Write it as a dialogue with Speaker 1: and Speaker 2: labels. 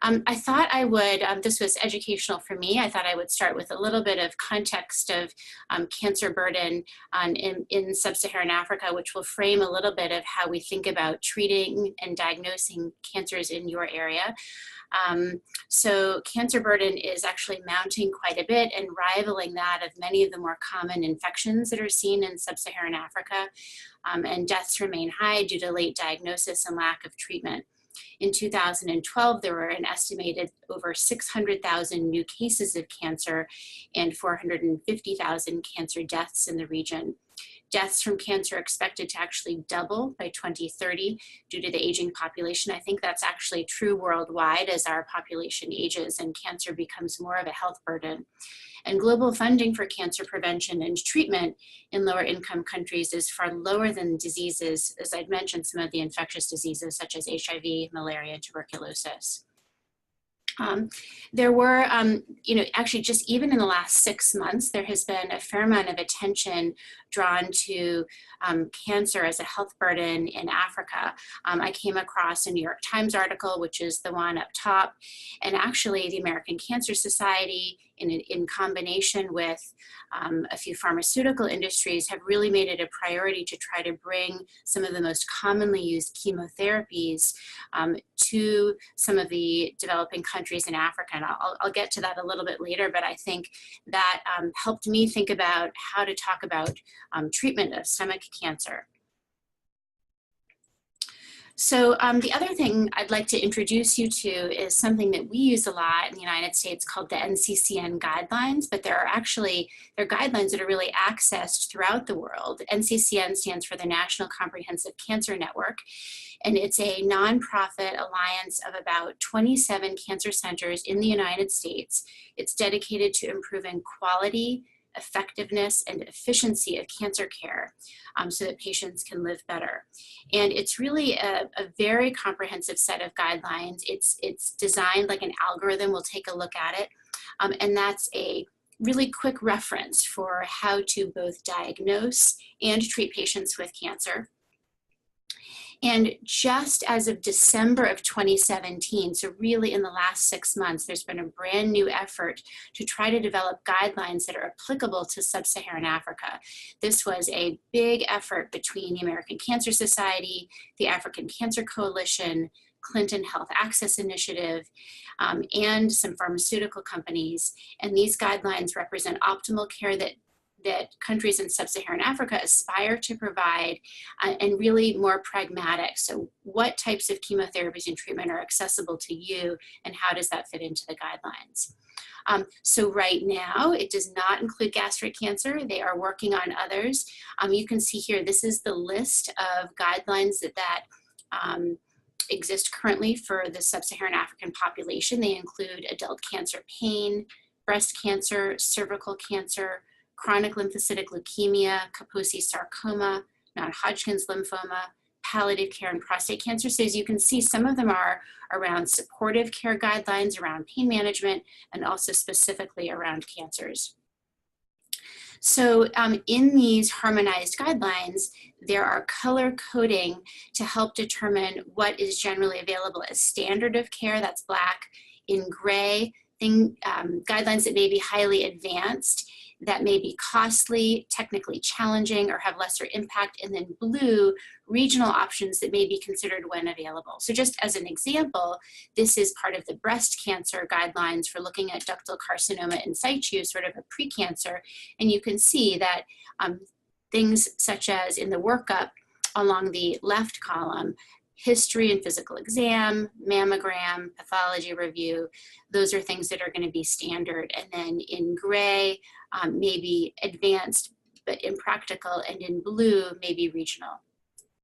Speaker 1: I thought I would, this was educational for me, I thought I would start with a little bit of context of cancer burden in Sub-Saharan Africa, which will frame a little bit of how we think about treating and diagnosing cancers in your area. So cancer burden is actually mounting quite a bit and rivaling that of many of the more common infections that are seen in Sub-Saharan Africa, and deaths remain high due to late diagnosis and lack of treatment. In 2012, there were an estimated over 600,000 new cases of cancer and 450,000 cancer deaths in the region. Deaths from cancer are expected to actually double by 2030 due to the aging population. I think that's actually true worldwide as our population ages and cancer becomes more of a health burden. And global funding for cancer prevention and treatment in lower income countries is far lower than diseases, as I'd mentioned, some of the infectious diseases such as HIV, malaria, and tuberculosis. There were, actually just even in the last 6 months, there has been a fair amount of attention drawn to cancer as a health burden in Africa. I came across a New York Times article, which is the one up top, and actually the American Cancer Society, in combination with a few pharmaceutical industries, have really made it a priority to try to bring some of the most commonly used chemotherapies to some of the developing countries in Africa. And I'll get to that a little bit later, but I think that helped me think about how to talk about treatment of stomach cancer. So the other thing I'd like to introduce you to is something that we use a lot in the United States called the NCCN Guidelines, but they're guidelines that are really accessed throughout the world. NCCN stands for the National Comprehensive Cancer Network, and it's a nonprofit alliance of about 27 cancer centers in the United States. It's dedicated to improving quality, effectiveness, and efficiency of cancer care so that patients can live better. And it's really a very comprehensive set of guidelines. It's designed like an algorithm. We'll take a look at it. And that's a really quick reference for how to both diagnose and treat patients with cancer. And just as of December of 2017, so really in the last 6 months, there's been a brand new effort to try to develop guidelines that are applicable to Sub-Saharan Africa. This was a big effort between the American Cancer Society, the African Cancer Coalition, Clinton Health Access Initiative, and some pharmaceutical companies. And these guidelines represent optimal care that countries in Sub-Saharan Africa aspire to provide, and really more pragmatic. So what types of chemotherapies and treatment are accessible to you, and how does that fit into the guidelines? So right now, it does not include gastric cancer. They are working on others. You can see here, this is the list of guidelines that exist currently for the Sub-Saharan African population. They include adult cancer pain, breast cancer, cervical cancer, chronic lymphocytic leukemia, Kaposi sarcoma, non-Hodgkin's lymphoma, palliative care, and prostate cancer. So as you can see, some of them are around supportive care guidelines, around pain management, and also specifically around cancers. So in these harmonized guidelines, there are color coding to help determine what is generally available as standard of care, that's black. In gray, guidelines that may be highly advanced, that may be costly, technically challenging, or have lesser impact, and then blue, regional options that may be considered when available. So just as an example, this is part of the breast cancer guidelines for looking at ductal carcinoma in situ, sort of a precancer, and you can see that things such as in the workup along the left column, history and physical exam, mammogram, pathology review, those are things that are going to be standard. And then in gray, maybe advanced but impractical, and in blue, maybe regional.